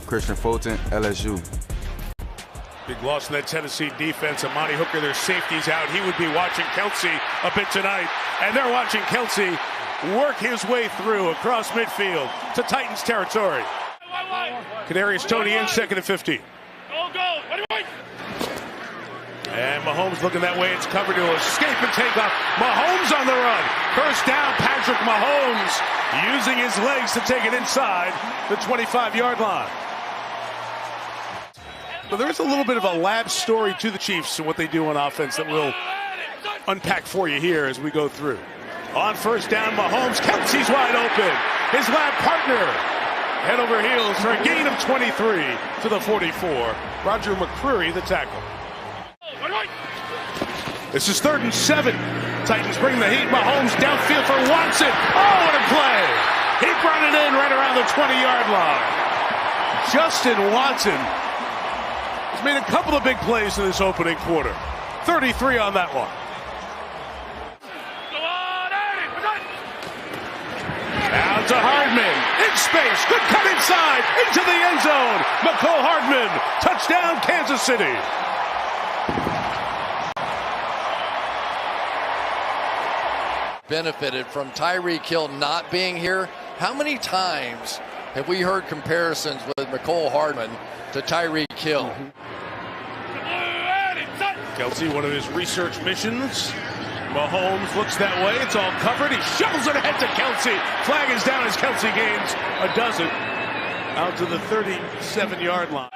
Christian Fulton, LSU. Big loss in that Tennessee defense. Amani Hooker, their safety's out. He would be watching Kelsey a bit tonight. And they're watching Kelsey work his way through across midfield to Titans territory. Kadarius Toney in, 2nd and 15. And Mahomes looking that way. It's covered to escape and take off. Mahomes on the run. First down, Patrick Mahomes using his legs to take it inside the 25-yard line. But there is a little bit of a lab story to the Chiefs and what they do on offense that we'll unpack for you here as we go through. On first down, Mahomes, Kelsey's wide open. His lab partner head over heels for a gain of 23 to the 44. Roger McCreary, the tackle. This is 3rd and 7. Titans bring the heat. Mahomes downfield for Watson. Oh, what a play! He brought it in right around the 20-yard line. Justin Watson has made a couple of big plays in this opening quarter. 33 on that one. Out to Hardman. In space. Good cut inside. Into the end zone. McCole Hardman. Touchdown, Kansas City. Benefited from Tyreek Hill not being here. How many times have we heard comparisons with McCole Hardman to Tyreek Hill? Kelsey, one of his research missions. Mahomes looks that way. It's all covered. He shovels it ahead to Kelsey. Flag is down as Kelsey gains a dozen out to the 37-yard line.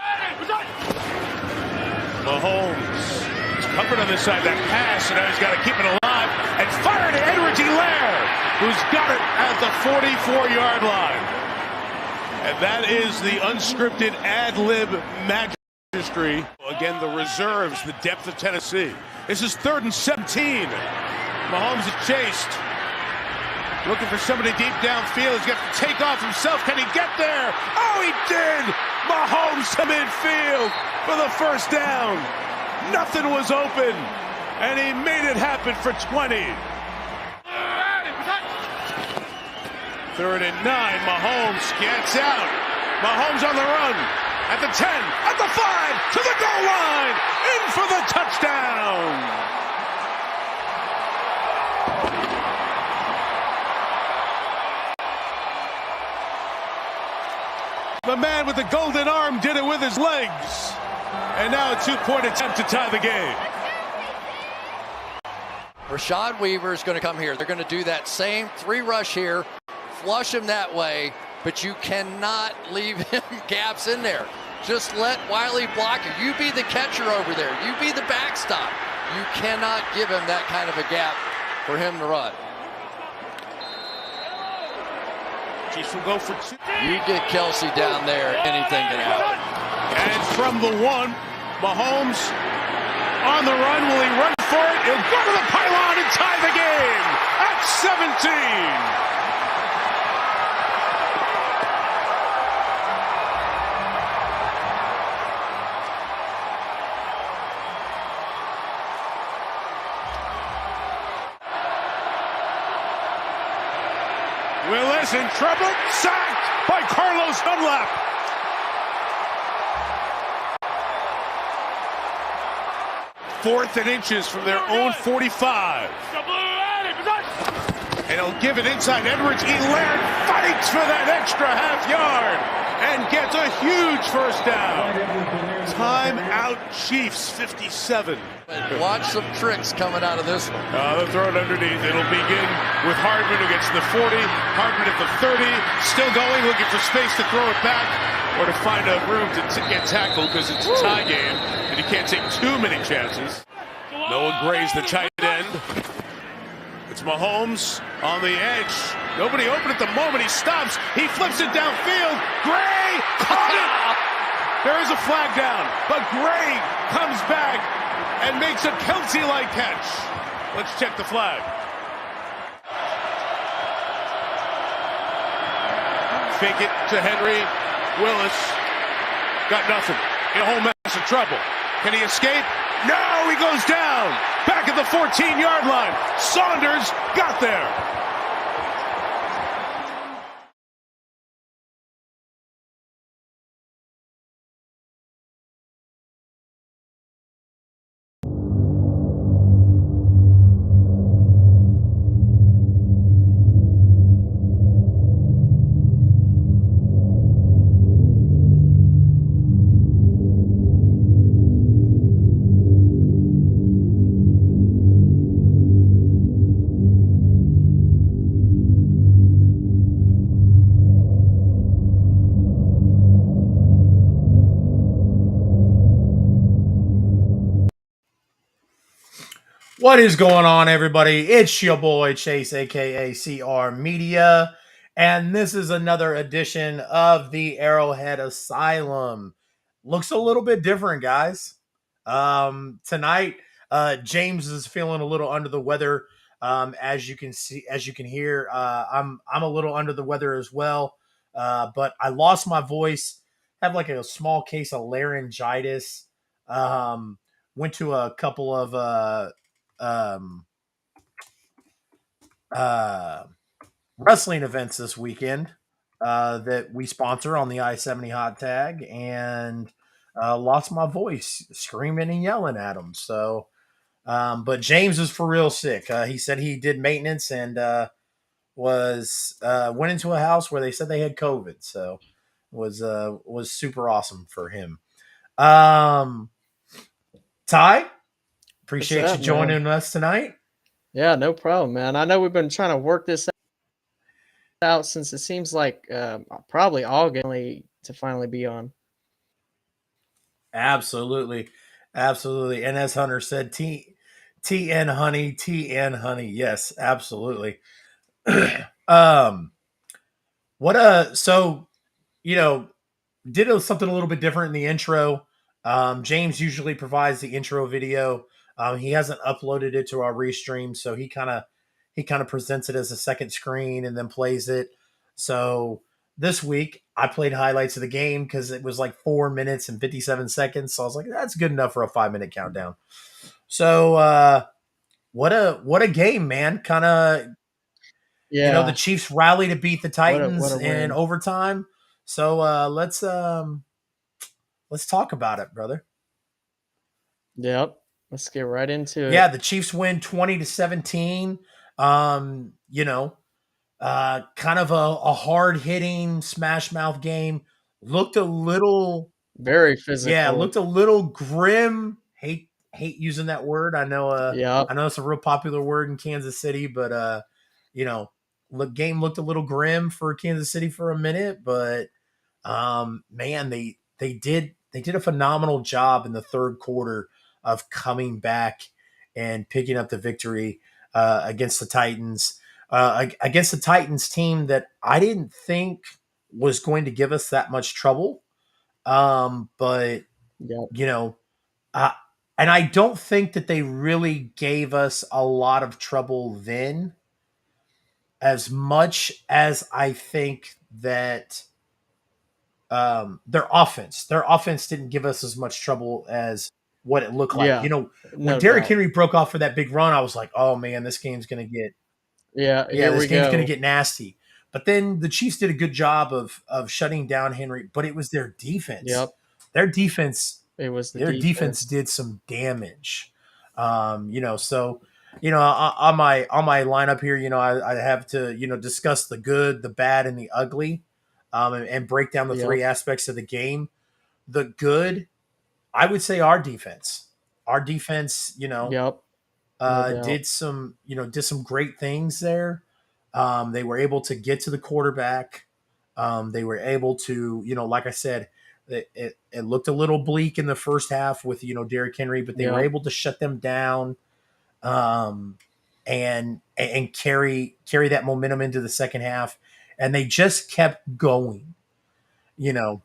Mahomes is covered on this side. That pass, and now he's got to keep it alive and fire to Edwards Hilaire, who's got it at the 44-yard line. And that is the unscripted ad-lib magistry. Again, the reserves, the depth of Tennessee. This is 3rd and 17. Mahomes is chased. Looking for somebody deep downfield. He's got to take off himself. Can he get there? Oh, he did! Mahomes to midfield for the first down. Nothing was open, and he made it happen for 20. 3rd and 9. Mahomes gets out. Mahomes on the run. At the 10, at the 5, to the goal line, in for the touchdown. The man with the golden arm did it with his legs. And now a 2-point attempt to tie the game. Rashad Weaver is going to come here. They're going to do that same 3 rush here, flush him that way, but you cannot leave him gaps in there. Just let Wiley block it. You be the catcher over there. You be the backstop. You cannot give him that kind of a gap for him to run. Chiefs will go for 2. You get Kelsey down there, anything can happen. And from the 1, Mahomes on the run. Will he run for it? He'll go to the pylon and tie the game at 17. Willis in trouble, sacked by Carlos Dunlap. Fourth and inches from their own 45. And he'll give it inside. Edwards Hilaire fights for that extra half yard and gets a huge first down. Timeout Chiefs, 57. Watch some tricks coming out of this one. They'll throw it underneath. It'll begin with Hardman who gets to the 40. Hardman at the 30. Still going, looking for space to throw it back or to find a room to get tackled because it's a tie game and you can't take too many chances. Noah Gray's the tight end. It's Mahomes on the edge. Nobody open at the moment. He stops. He flips it downfield. Gray caught it. There is a flag down, but Gray comes back and makes a Kelsey-like catch. Let's check the flag. Fake it to Henry. Willis got nothing. In a whole mess of trouble. Can he escape? No, he goes down. Back at the 14-yard line. Saunders got there. What is going on, everybody? It's your boy Chase, aka CR Media, and this is another edition of the Arrowhead Asylum. Looks a little bit different, guys. Tonight, James is feeling a little under the weather. As you can see, as you can hear, I'm a little under the weather as well. But I lost my voice. Have like a small case of laryngitis. Um, Went to a couple of um, uh, wrestling events this weekend that we sponsor on the I-70 hot tag, and lost my voice screaming and yelling at them. So, but James is for real sick. He said he did maintenance and was went into a house where they said they had COVID. So, was super awesome for him. Um, Ty, What's appreciate you up, man? joining us tonight. Yeah, no problem, man. I know we've been trying to work this out since it seems like probably August to finally be on. Absolutely. Absolutely. And as Hunter said, TN honey, TN honey. Yes, absolutely. um what so you know, did something a little bit different in the intro. James usually provides the intro video. He hasn't uploaded it to our restream, so he kind of presents it as a second screen and then plays it. So this week I played highlights of the game because it was like 4 minutes and 57 seconds. So I was like, that's good enough for a 5 minute countdown. So what a game, man. Kind of, the Yeah, Chiefs rally to beat the what Titans a in win. overtime. So let's talk about it, brother. Yep. Let's get right into Yeah, it. the Chiefs win 20-17. You know, kind of a hard hitting smash mouth game. Looked a little, Very yeah, physical. looked a little grim. Hate using that word. Yep. I know it's a real popular word in Kansas City, but you know, game looked a little grim for Kansas City for a minute, but man, they did a phenomenal job in the third quarter of coming back and picking up the victory against the Titans. Against the Titans team that I didn't think was going to give us that much trouble. But Yep. you know, uh, and I don't think that they really gave us a lot of trouble then, as much as I think that their offense didn't give us as much trouble as what it looked like. Yeah. When No Derrick doubt. Henry broke off for that big run, I was like, oh man, Yeah, yeah, here this we game's gonna go. get nasty. But then the Chiefs did a good job of shutting down Henry, but it was their defense. Yep. Their defense It was the their defense defense. did some damage. So on my lineup here, I have to discuss the good, the bad, and the ugly, and break down the Yep. three aspects of the game. The good, I would say our defense. Our defense, Yep. No doubt. did some great things there. They were able to get to the quarterback. They were able to, like I said, it looked a little bleak in the first half with Derrick Henry, but they were Yep. able to shut them down, um, and carry that momentum into the second half, and they just kept going. You know,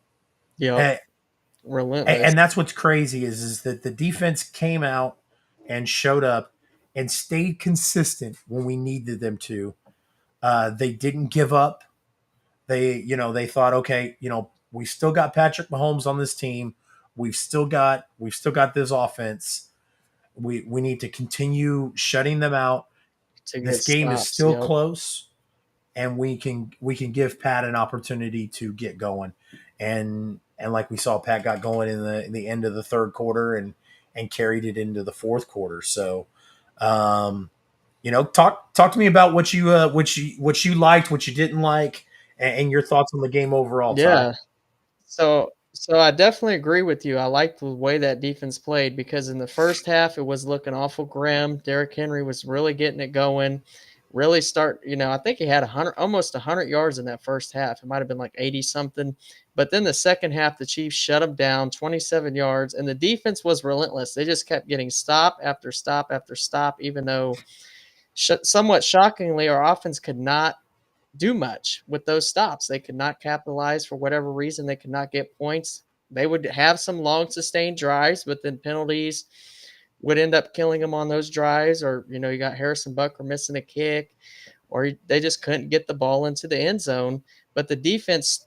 Yep. and, Relentless. and that's what's crazy is that the defense came out and showed up and stayed consistent when we needed them to. They didn't give up. They thought, okay, we still got Patrick Mahomes on this team. We've still got this offense. We need to continue shutting them out. To This get game is stops. still Yep. close, and we can give Pat an opportunity to get going. And like we saw, Pat got going in the end of the third quarter and carried it into the fourth quarter. So, talk to me about what you liked, what you didn't like, and your thoughts on the game overall, Ty. Yeah. So I definitely agree with you. I liked the way that defense played because in the first half it was looking awful grim. Derrick Henry was really getting it going. I think he had 100 almost 100 yards in that first half. It might have been like 80 something, But then the second half, the Chiefs shut them down, 27 yards, and the defense was relentless. They just kept getting stop after stop after stop, even though somewhat shockingly, our offense could not do much with those stops. They could not capitalize for whatever reason. They could not get points. They would have some long sustained drives, but then penalties would end up killing them on those drives. Or, you got Harrison Bucker missing a kick, or they just couldn't get the ball into the end zone. But the defense,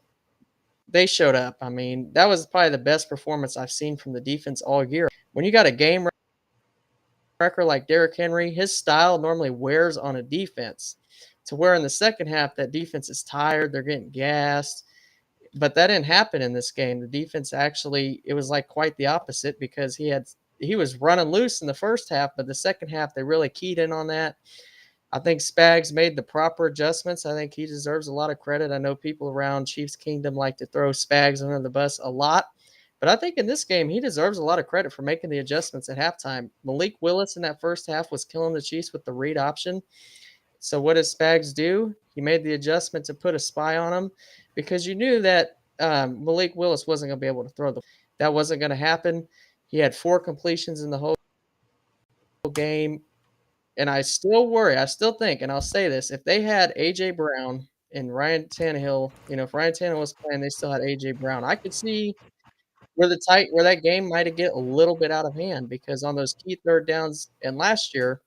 they showed up. I mean, that was probably the best performance I've seen from the defense all year. When you got a game wrecker like Derrick Henry, his style normally wears on a defense to where in the second half, that defense is tired. They're getting gassed. But that didn't happen in this game. The defense actually, it was like quite the opposite because he was running loose in the first half, but the second half, they really keyed in on that. I think Spags made the proper adjustments. I think he deserves a lot of credit. I know people around Chiefs Kingdom like to throw Spags under the bus a lot, but I think in this game, he deserves a lot of credit for making the adjustments at halftime. Malik Willis in that first half was killing the Chiefs with the read option. So what does Spags do? He made the adjustment to put a spy on him because you knew that Malik Willis wasn't going to be able to throw the. That wasn't going to happen. He had 4 completions in the whole game. And I still worry. I still think, and I'll say this: if they had AJ Brown and Ryan Tannehill, if Ryan Tannehill was playing, they still had AJ Brown. I could see where that game might have get a little bit out of hand because on those key third downs, and last year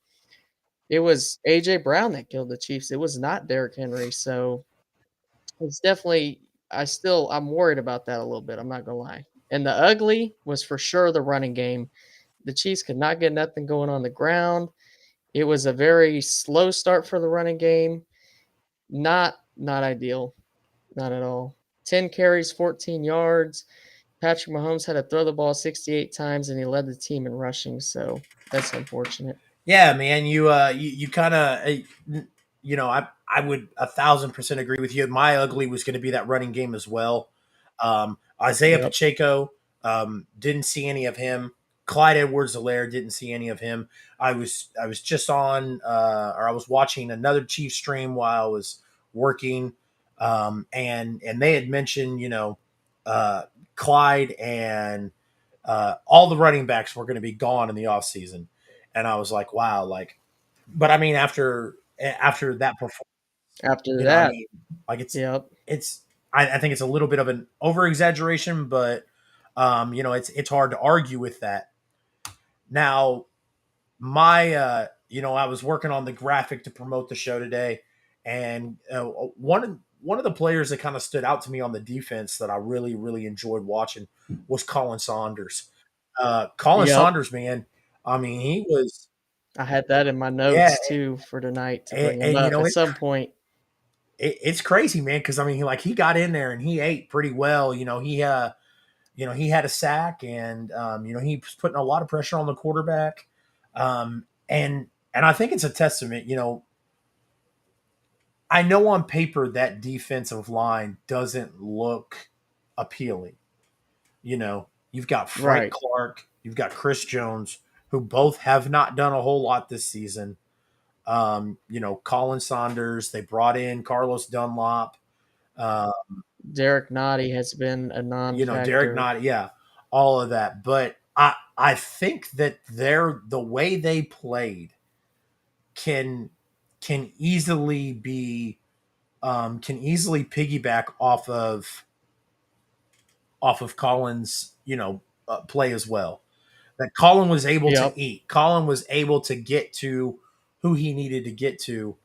it was AJ Brown that killed the Chiefs. It was not Derrick Henry. So it's definitely. I'm worried about that a little bit. I'm not gonna lie. And the ugly was for sure the running game. The Chiefs could not get nothing going on the ground. It was a very slow start for the running game. Not ideal. Not at all. 10 carries, 14 yards. Patrick Mahomes had to throw the ball 68 times, and he led the team in rushing. So that's unfortunate. Yeah, man, you kind of I would 1,000% agree with you. My ugly was going to be that running game as well. Isaiah Yep. Pacheco, didn't see any of him. Clyde Edwards-Helaire, didn't see any of him. I was just on or I was watching another Chiefs stream while I was working, and they had mentioned uh, Clyde and all the running backs were going to be gone in the offseason. And I was like, wow, like, but I mean, after that performance, After I that, mean, like yep. it's I think it's a little bit of an over exaggeration, but it's hard to argue with that. Now, I was working on the graphic to promote the show today, and one of the players that kind of stood out to me on the defense that I really really enjoyed watching was Colin Saunders. Colin Yep. Saunders, man. I mean, he was I had that in my yeah, notes too for tonight to and, bring him and up at some point. it's crazy, man. Because I mean, he got in there and he ate pretty well. He had a sack, and he was putting a lot of pressure on the quarterback. And I think it's a testament. I know on paper that defensive line doesn't look appealing. You've got Frank Right. Clark, you've got Chris Jones, who both have not done a whole lot this season. Colin Saunders, they brought in Carlos Dunlop, uh, Derek Nottie has been a Derek non-factor. Nott, yeah, all of that. But I think that the way they played can can easily be can easily piggyback off of Colin's play as well. That Colin was able to Yep. eat. Colin was able to get to who he needed to get to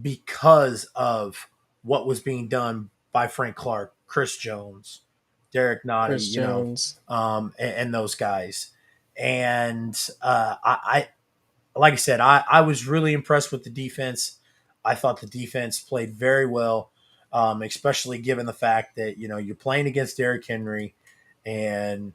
because of what was being done by Frank Clark, Chris Jones, Derek Nottie, Chris Jones. and those guys. And like I said, I was really impressed with the defense. I thought the defense played very well, especially given the fact that you're playing against Derrick Henry, and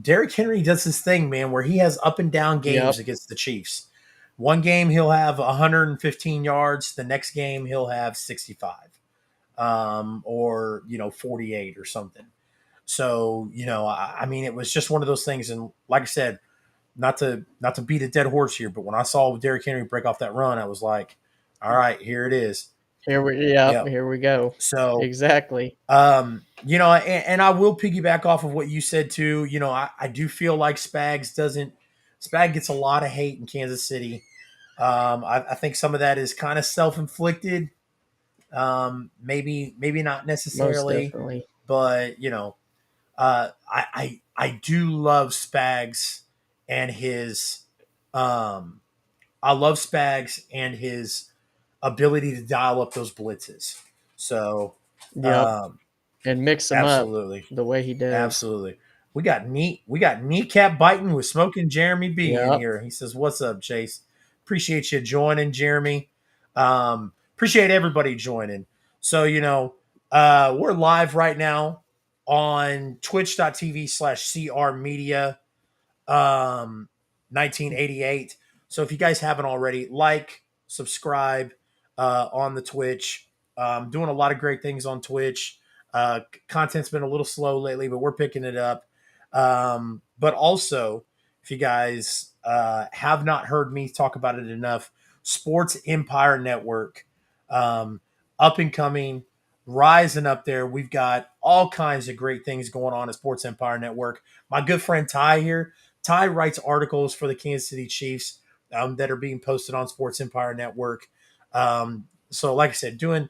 Derrick Henry does his thing, man, where he has up and down games Yep. against the Chiefs. One game he'll have 115 yards. The next game he'll have 65, or 48 or something. So I mean, it was just one of those things. And like I said, not to beat a dead horse here, but when I saw Derrick Henry break off that run, I was like, all right, here it is. Yep. here we go. So, Exactly. and I will piggyback off of what you said too. I do feel like Spag gets a lot of hate in Kansas City. I think some of that is kind of self inflicted. Maybe not Most necessarily, definitely. but I do love Spags and his um, I love Spags and his ability to dial up those blitzes. So, Yep. um, And mix them up absolutely. the way he does. Absolutely. We got kneecap biting with smoking Jeremy B in Yep. here. He says, "What's up, Chase? Appreciate you joining, Jeremy. Appreciate everybody joining." So, we're live right now on twitch.tv/CR Media 1988. So if you guys haven't already, subscribe on the Twitch. Doing a lot of great things on Twitch. Content's been a little slow lately, but we're picking it up. But also, if you guys have not heard me talk about it enough, Sports Empire Network, um, up and coming, rising up there. We've got all kinds of great things going on at Sports Empire Network. My good friend Ty here, Ty writes articles for the Kansas City Chiefs that are being posted on Sports Empire Network. So, like I said, doing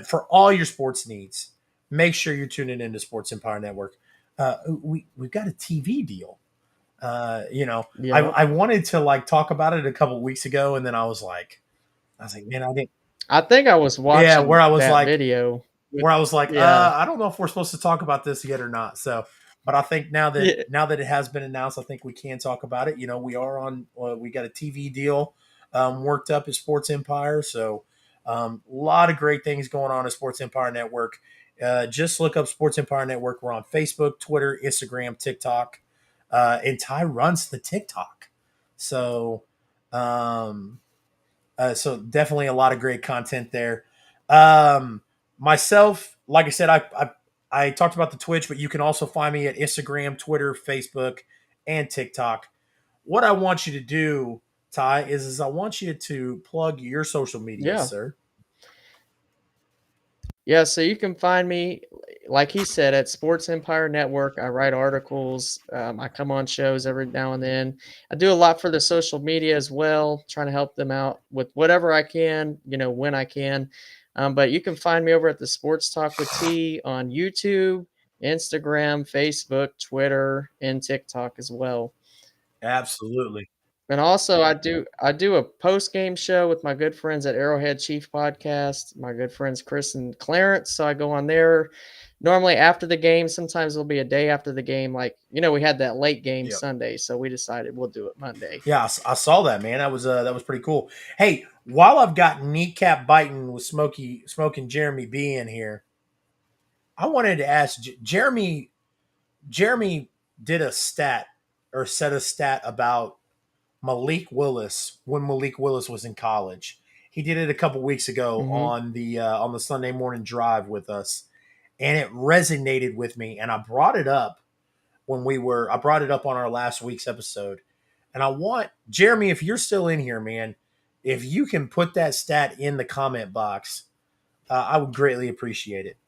for all your sports needs, make sure you're tuning into Sports Empire Network. We've got a TV deal. Yep. I wanted to talk about it a couple weeks ago, and then I was like, man, I didn't. I think I was Yeah, watching that video with, where I was like, yeah. I don't know if we're supposed to talk about this yet or not. So, but I think now that Yeah. now that it has been announced, I think we can talk about it. We are on. We got a TV deal worked up at Sports Empire, so a lot of great things going on at Sports Empire Network. Just look up Sports Empire Network. We're on Facebook, Twitter, Instagram, TikTok, and Ty runs the TikTok. So, so definitely a lot of great content there. Um, Myself, like I said, I talked about the Twitch, but you can also find me at Instagram, Twitter, Facebook, and TikTok. What I want you to do, Ty, is I want you to plug your social media, Yeah. sir. Yeah, so you can find me, like he said, at Sports Empire Network. I write articles. I come on shows every now and then. I do a lot for the social media as well, trying to help them out with whatever I can, when I can. But you can find me over at the Sports Talk with T on YouTube, Instagram, Facebook, Twitter, and TikTok as well. Absolutely. And also, I do a post game show with my good friends at Arrowhead Chief Podcast, my good friends Chris and Clarence. So I go on there normally after the game. Sometimes it'll be a day after the game. Like we had that late game Yep. Sunday, so we decided we'll do it Monday. Yeah, I saw that, man. That was pretty cool. Hey, while I've got kneecap biting with smoking Jeremy B in here, I wanted to ask Jeremy. Jeremy did a stat or said a stat about Malik Willis when Malik Willis was in college. He did it a couple weeks ago Hmm. on the Sunday morning drive with us, and it resonated with me. And I brought it up I brought it up on our last week's episode. And I want Jeremy, if you're still in here, man, if you can put that stat in the comment box, I would greatly appreciate it.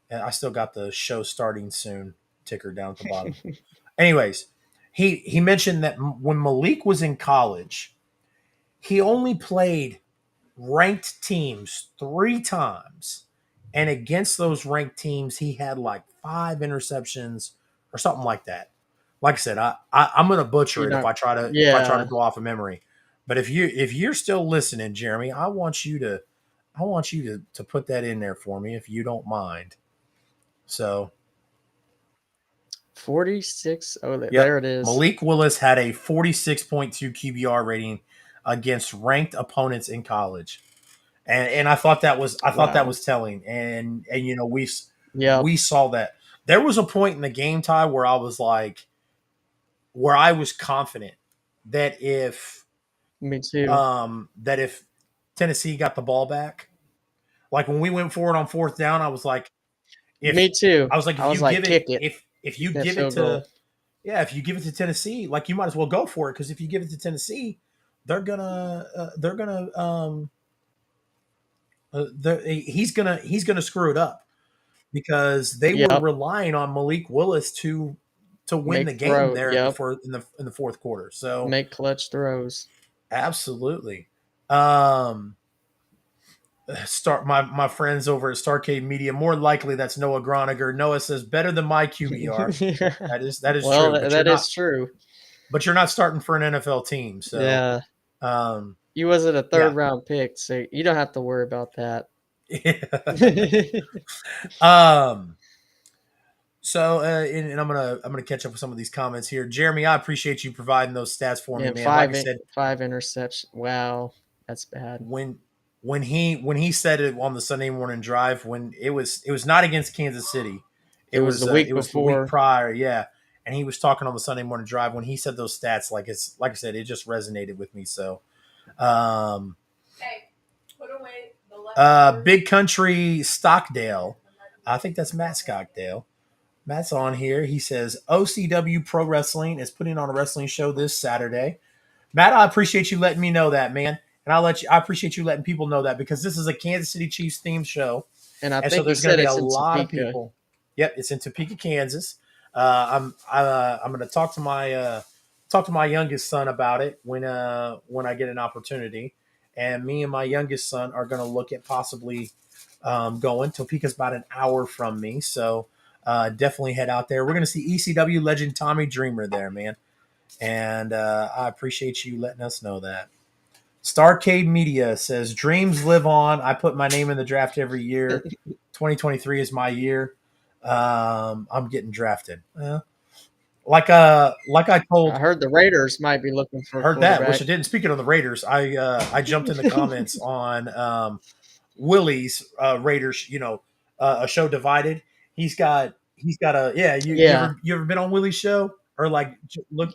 And I still got the show starting soon ticker down at the bottom. Anyways, he mentioned that when Malik was in college, he only played ranked teams 3 times, and against those ranked teams, he had like 5 interceptions or something like that. Like I said, I'm gonna butcher You it if know, I try to yeah, go off of memory. But if you're still listening, Jeremy, I want you to put that in there for me if you don't mind. So 46. Oh, yep. there it is. Malik Willis had a 46.2 QBR rating against ranked opponents in college. And I thought that was Wow. telling. And Yep. we saw that. There was a point in the game, Ty, where I was confident that Me too. that if Tennessee got the ball back, like when we went forward on fourth down, if Me too. if I was you like, give it kick it, if you that give it field goal. to yeah, if you give it to Tennessee, like you might as well go for it, because if you give it to Tennessee, they're gonna He's gonna screw it up because they were Yep. relying on Malik Willis to win the Make game throw. there Yep. in the fourth quarter. So Make clutch throws. absolutely. Um, start my friends over at Starcade Media. More likely that's Noah Groniger. Noah says better than my QBR. That is Well, true, but that is true. you're not starting for an NFL team. So Yeah. um, You wasn't a yeah. third round pick, so you don't have to worry about that. um. So, and I'm gonna catch up with some of these comments here. Jeremy, I appreciate you providing those stats for me, Man, man. Like I said, five interceptions. Wow, that's bad. when he said it on the Sunday morning drive, when it was not against Kansas City, It was the week it was the week before. prior, yeah. And he was talking on the Sunday morning drive when he said those stats, like I said, it just resonated with me. So, Hey, put away the left. Big Country Stockdale, I think that's Matt Stockdale. Matt's on here. He says OCW Pro Wrestling is putting on a wrestling show this Saturday. Matt, I appreciate you letting me know that, man. And I appreciate you letting people know that because this is a Kansas City Chiefs themed show. And I And so think he there's going said to be a it's in lot of Topeka. people. Yep, it's in Topeka, Kansas. I'm going to talk to my youngest son about it when I get an opportunity. And me and my youngest son are going to look at possibly going. Topeka's about an hour from me, so definitely head out there. We're going to see ECW legend Tommy Dreamer there, man. And I appreciate you letting us know that. Starcade Media says, dreams live on. I put my name in the draft every year. 2023 is my year. I'm getting drafted. Like I told, I heard the Raiders might be looking for a heard that, which quarterback. I didn't. Speaking of the Raiders, I jumped in the comments on Willie's Raiders, a show divided. He's got a yeah. You Yeah. you ever been on Willie's show or like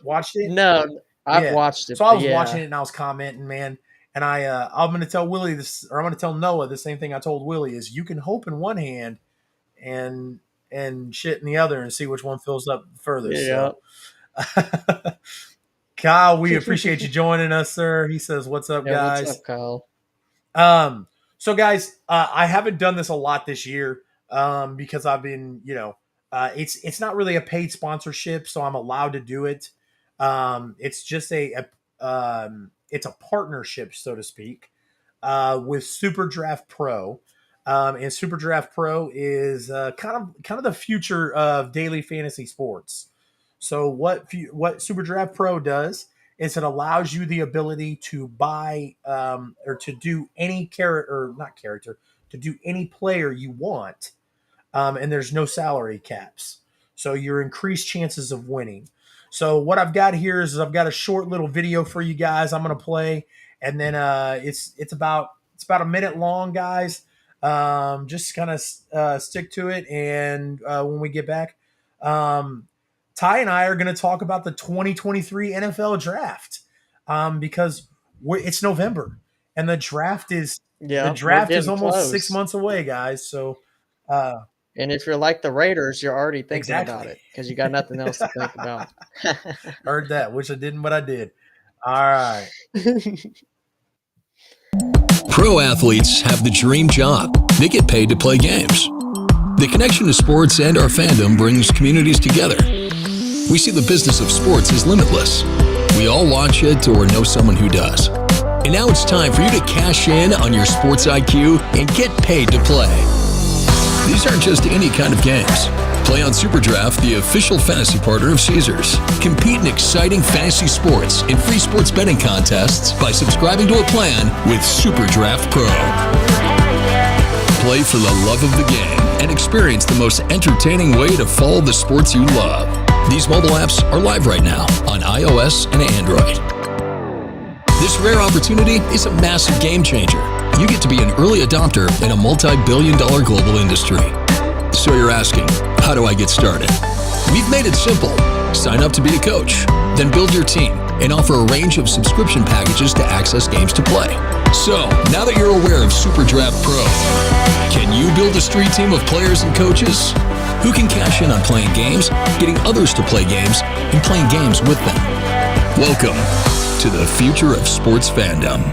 watched it? No, I've Yeah. watched it, So I but was watching yeah. it and I was commenting, man. And I'm going to tell Willie this, or I'm going to tell Noah the same thing I told Willie is you can hope in one hand and shit in the other and see which one fills up further. Yeah. So, Kyle, we appreciate you joining us, sir. He says, "What's up, Yeah, guys?" what's up, Kyle? So guys, I haven't done this a lot this year because I've been, it's not really a paid sponsorship, so I'm allowed to do it. It's just it's a partnership, so to speak, with Super Draft Pro. And Super Draft Pro is kind of the future of daily fantasy sports. So what Super Draft Pro does is it allows you the ability to buy or to do any to do any player you want, and there's no salary caps, so your increased chances of winning. So what I've got here is I've got a short little video for you guys. I'm going to play, and then it's about a minute long, guys. Just kind of stick to it, and when we get back, Ty and I are going to talk about the 2023 NFL draft because it's November and the draft is Yeah, we're getting almost 6 close. months away, guys. So And if you're like the Raiders, you're already thinking Exactly. about it because you got nothing else to think about. heard that. Wish I didn't, but I did. All right. Pro athletes have the dream job. They get paid to play games. The connection to sports and our fandom brings communities together. We see the business of sports as limitless. We all watch it or know someone who does. And now it's time for you to cash in on your sports IQ and get paid to play. These aren't just any kind of games. Play on SuperDraft, the official fantasy partner of Caesars. Compete in exciting fantasy sports and free sports betting contests by subscribing to a plan with SuperDraft Pro. Play for the love of the game and experience the most entertaining way to follow the sports you love. These mobile apps are live right now on iOS and Android. This rare opportunity is a massive game changer. You get to be an early adopter in a multi-billion-dollar global industry. So you're asking, how do I get started? We've made it simple. Sign up to be a coach, then build your team and offer a range of subscription packages to access games to play. So, now that you're aware of SuperDraft Pro, can you build a street team of players and coaches who can cash in on playing games, getting others to play games, and playing games with them? Welcome to the future of sports fandom.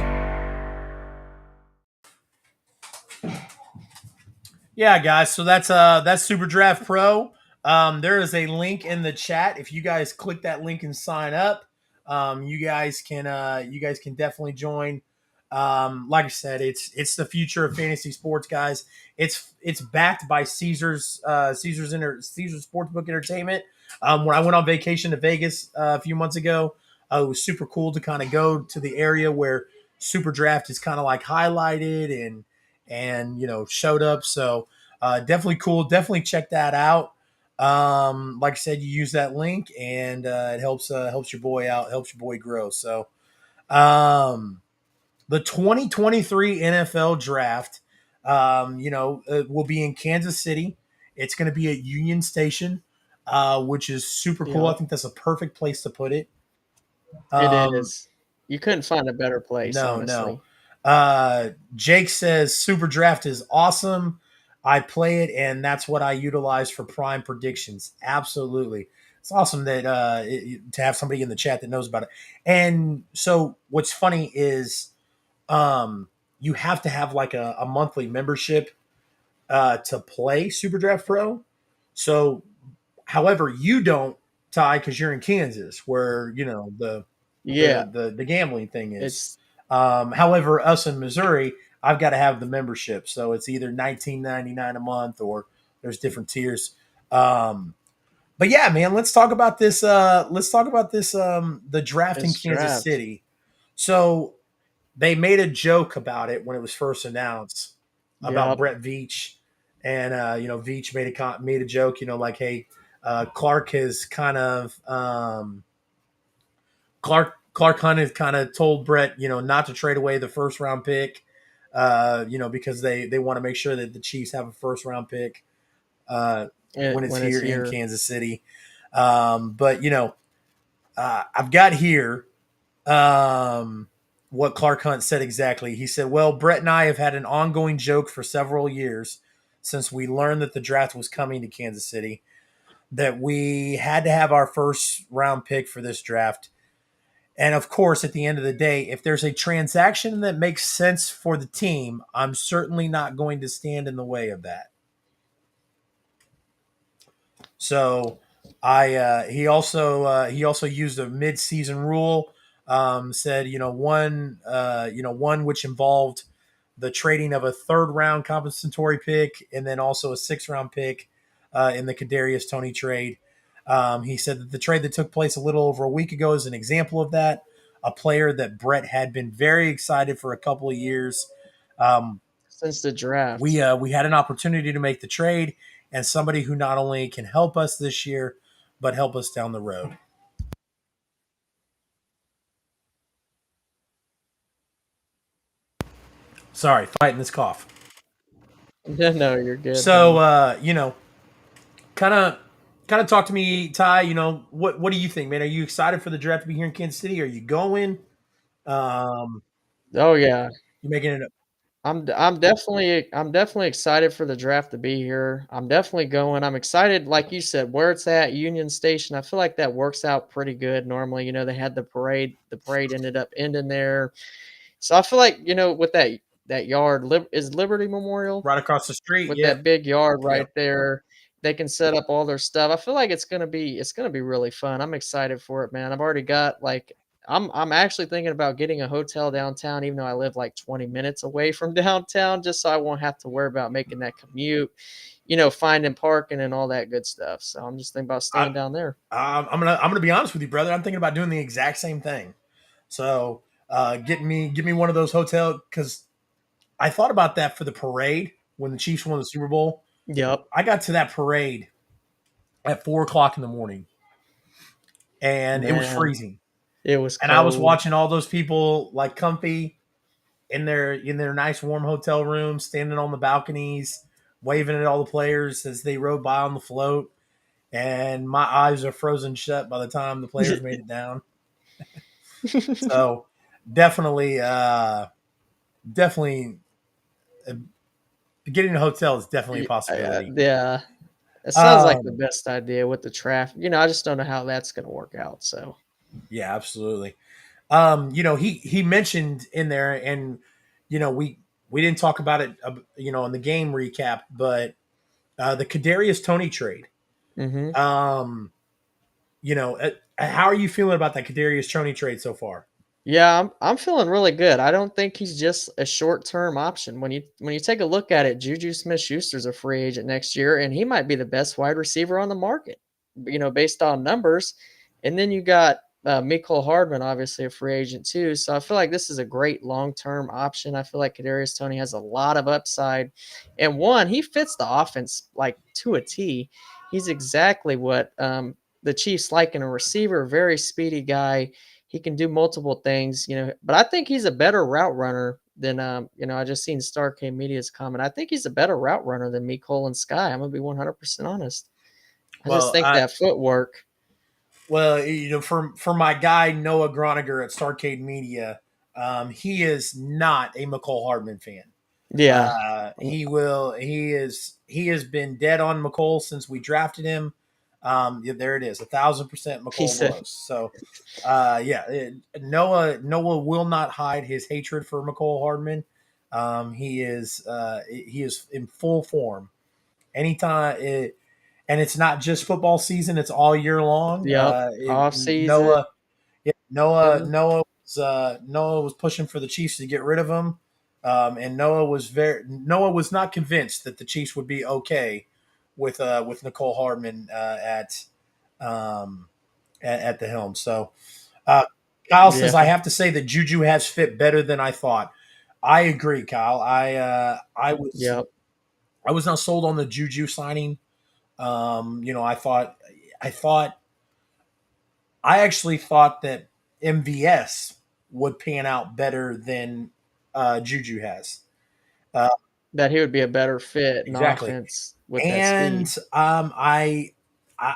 Yeah, guys. So that's Super Draft Pro. There is a link in the chat. If you guys click that link and sign up, you guys can definitely join. Like I said, it's the future of fantasy sports, guys. It's backed by Caesars Sportsbook Entertainment. When I went on vacation to Vegas a few months ago, it was super cool to kind of go to the area where Super Draft is kind of like highlighted and showed up. So definitely cool. Definitely check that out. Like I said, you use that link and it helps your boy out, helps your boy grow. So um, the 2023 NFL Draft, will be in Kansas City. It's going to be at Union Station, which is super cool. I Yep, think that's a perfect place to put it. it Um, is. You couldn't find a better place, no. honestly. Jake says Super Draft is awesome. I play it, and that's what I utilize for prime predictions. Absolutely. It's awesome that to have somebody in the chat that knows about it. And so, what's funny is you have to have like a monthly membership to play Super Draft Pro. So, however, you don't, Ty, because you're in Kansas, where Yeah, the gambling thing is. it's However, us in Missouri, I've got to have the membership, so it's either 19.99 a month or there's different tiers. But yeah, man, let's talk about this. Let's talk about this. The draft in it's Kansas draft. City. So they made a joke about it when it was first announced about Yep. Brett Veach, and Veach made a joke, like, hey, Clark has kind of Clark Hunt has kind of told Brett, not to trade away the first round pick, because they want to make sure that the Chiefs have a first round pick uh, when it's When it's here in here. Kansas City. But I've got here what Clark Hunt said exactly. He said, "Well, Brett and I have had an ongoing joke for several years since we learned that the draft was coming to Kansas City, that we had to have our first round pick for this draft. And of course, at the end of the day, if there's a transaction that makes sense for the team, I'm certainly not going to stand in the way of that." So he also used a mid-season rule. Said one which involved the trading of a third round compensatory pick and then also a sixth round pick in the Kadarius Toney trade. He said that the trade that took place a little over a week ago is an example of that. A player that Brett had been very excited for a couple of years. Um, Since the draft. we had an opportunity to make the trade and somebody who not only can help us this year but help us down the road. Sorry, fighting this cough. No, you're good, So man. kind of talk to me, Ty. What do you think, man? Are you excited for the draft to be here in Kansas City? Are you going? Um, Oh yeah. you making it? I'm definitely excited for the draft to be here. I'm definitely going. I'm excited, like you said, where it's at, Union Station. I feel like that works out pretty good. Normally, they had the parade. The parade ended up ending there. So I feel like, with that yard, is Liberty Memorial Right across the street. with Yep. that big yard Yep. right there. They can set up all their stuff. I feel like it's gonna be really fun. I'm excited for it, man. I've already got like I'm actually thinking about getting a hotel downtown, even though I live like 20 minutes away from downtown, just so I won't have to worry about making that commute, finding parking and all that good stuff. So I'm just thinking about I, staying down there. I'm gonna be honest with you, brother. I'm thinking about doing the exact same thing. So get me one of those hotel, because I thought about that for the parade when the Chiefs won the Super Bowl. Yep, I got to that parade at 4 o'clock in the morning, and it was man. freezing. It was And I was cold. watching all those people like comfy in their nice warm hotel rooms, standing on the balconies, waving at all the players as they rode by on the float. And my eyes are frozen shut by the time the players made it down. So definitely, definitely, uh, getting a hotel is definitely a possibility. Yeah, it sounds like the Um, best idea with the traffic. I just don't know how that's gonna work out. So yeah, absolutely. He mentioned in there, and we we didn't talk about it, in the game recap, but the Kadarius Toney trade. Mm-hmm. How are you feeling about that Kadarius Toney trade so far? Yeah, I'm feeling really good. I don't think he's just a short-term option. When you take a look at it, Juju Smith-Schuster's a free agent next year, and he might be the best wide receiver on the market, based on numbers. And then you got Mecole Hardman, obviously a free agent too. So I feel like this is a great long-term option. I feel like Kadarius Toney has a lot of upside, and one, he fits the offense like to a T. He's exactly what the Chiefs like in a receiver, very speedy guy. He can do multiple things, but I think he's a better route runner than, I just seen Starcade Media's comment. I think he's a better route runner than me, Cole, and Sky. I'm going to be 100% honest. I just Well, think that footwork. for my guy Noah Groniger at Starcade Media, he is not a McCole Hardman fan. Yeah. He has been dead on McCole since we drafted him. There it is, 1,000% He McCole said, blows. So, Noah will not hide his hatred for McCole Hardman. He is in full form. Anytime, and it's not just football season; it's all year long. yep, off season. Noah was pushing for the Chiefs to get rid of him, and Noah was not convinced that the Chiefs would be okay with Nicole Hardman at the helm. So Kyle says I Yeah. have to say that Juju has fit better than I thought. I agree, Kyle. Yep. I was not sold on the Juju signing. I thought I actually thought that MVS would pan out better than Juju has. That he would be a better fit in Exactly. offense with that And speed. I'm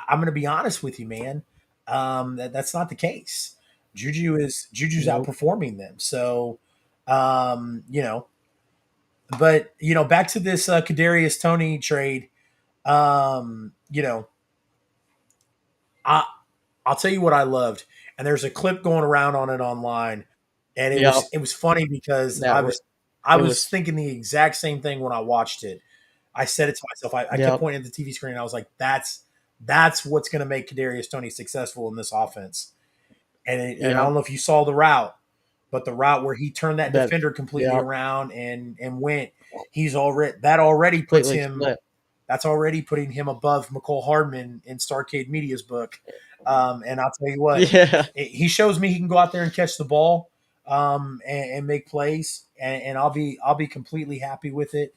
going to be honest with you, man. That's not the case. Juju's Nope. outperforming them. So, um, you know, but back to this Kadarius Toney trade. Um, you know, I I'll tell you what I loved, and there's a clip going around on it online, and it Yep. was it was funny because That was, I it was was, thinking the exact same thing when I watched it. I said it to myself. I kept yep. pointing at the TV screen. And I was like, that's what's going to make Kadarius Toney successful in this offense. And I don't Yep. know if you saw the route, but the route where he turned that That, defender completely yep. around and went, he's already puts Completely him flipped. that's already putting him above McCole Hardman in Starcade Media's book. And I'll tell you what, Yeah. he shows me he can go out there and catch the ball and make plays, and I'll be completely happy with it.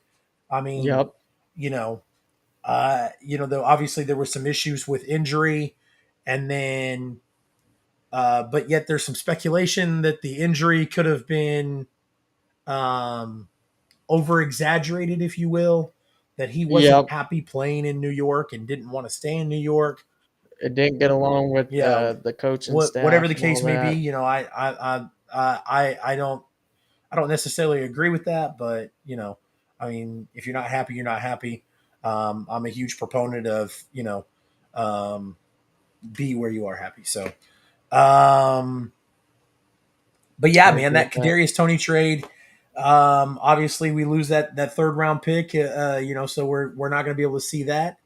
I mean, Yep. you know, though obviously there were some issues with injury, and then, but yet there's some speculation that the injury could have been um, over exaggerated, if you will, that he wasn't Yep. happy playing in New York and didn't want to stay in New York. It didn't get along with Yeah, the coaching whatever staff the and all case may be, that. I don't necessarily agree with that, but I mean, if you're not happy, you're not happy. I'm a huge proponent of um, be where you are happy. So, um, but yeah, I man, agree that with that. Kadarius Toney trade. Obviously, we lose that third round pick. So we're not going to be able to see that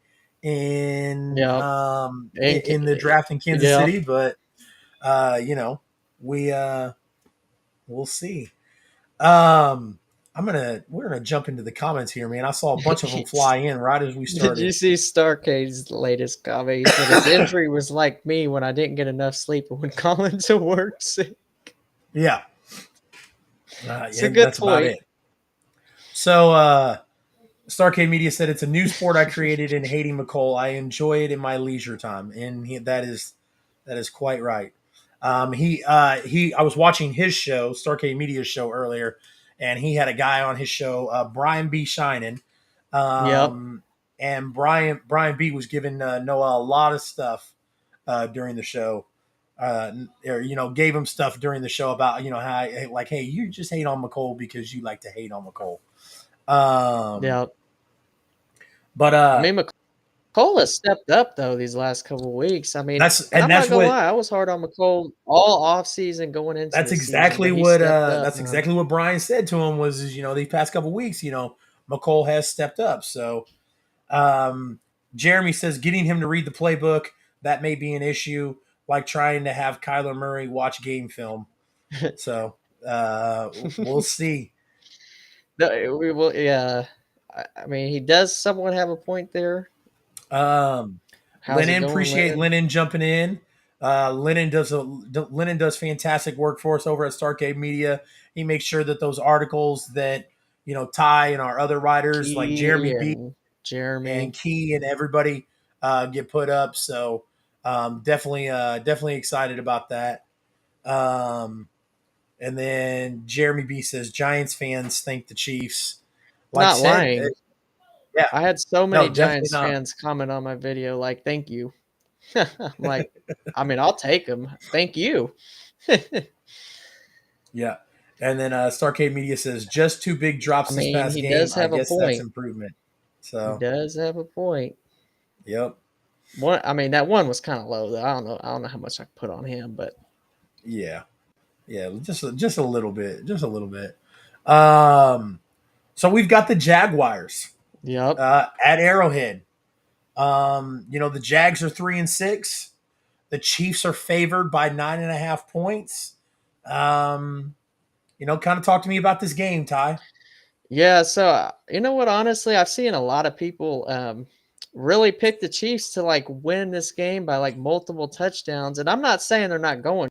Yep. And in the draft in Kansas yep. City. But we we'll see. We're gonna jump into the comments here, man. I saw a bunch of them fly in right as we Did you started. see Starcade's latest comment? He said his injury was like me when I didn't get enough sleep and would call into work sick. Yeah, It's a yeah, good that's about point. it. So, Starcade Media said it's a new sport I created in hating McCole. I enjoy it in my leisure time, and that is quite right. I was watching his show, Starcade Media's show earlier, and he had a guy on his show, Brian B. Shinen, Yep. um, and Brian B. was giving Noah a lot of stuff during the show. Or gave him stuff during the show about how like, hey, you just hate on McCole because you like to hate on McCole. Um, Yep. but I mean, Cole has stepped up though these last couple of weeks. I mean, That's and and I'm not that's gonna what lie, I was hard on McCole all off season going into that's the season, exactly but he what stepped up, that's man. exactly what Brian said to him was these past couple weeks, McCole has stepped up. So um, Jeremy says getting him to read the playbook, that may be an issue, like trying to have Kyler Murray watch game film. So we'll see. No, we will. Yeah, I mean, he does somewhat have a point there. Um, How's it Lennon, going, appreciate Lennon? Lennon jumping in. Lennon does fantastic work for us over at Starcade Media. He makes sure that those articles that Ty and our other writers like Jeremy Key B and and Jeremy. Key and everybody get put up. So definitely excited about that. Um, and then Jeremy B says Giants fans think the Chiefs. Like I Not said, lying. yeah, I had so no, many definitely Giants not. fans comment on my video, like, "Thank you." I'm like, I mean, I'll take them. Thank you. I Yeah. And then Starcade Media says just two big drops this mean, past he game. does I have a guess that's point. improvement. He So, does have a point. yep. One, I mean, that one was kind of low though. I don't know. I don't know how much I put on him, but Yeah. Yeah, just a little bit, just a little bit. Um so we've got the Jaguars yep. at Arrowhead. The Jags are 3-6. The Chiefs are favored by 9.5 points. Kind of talk to me about this game, Ty. Yeah. So you know what? Honestly, I've seen a lot of people really pick the Chiefs to like win this game by like multiple touchdowns, and I'm not saying they're not going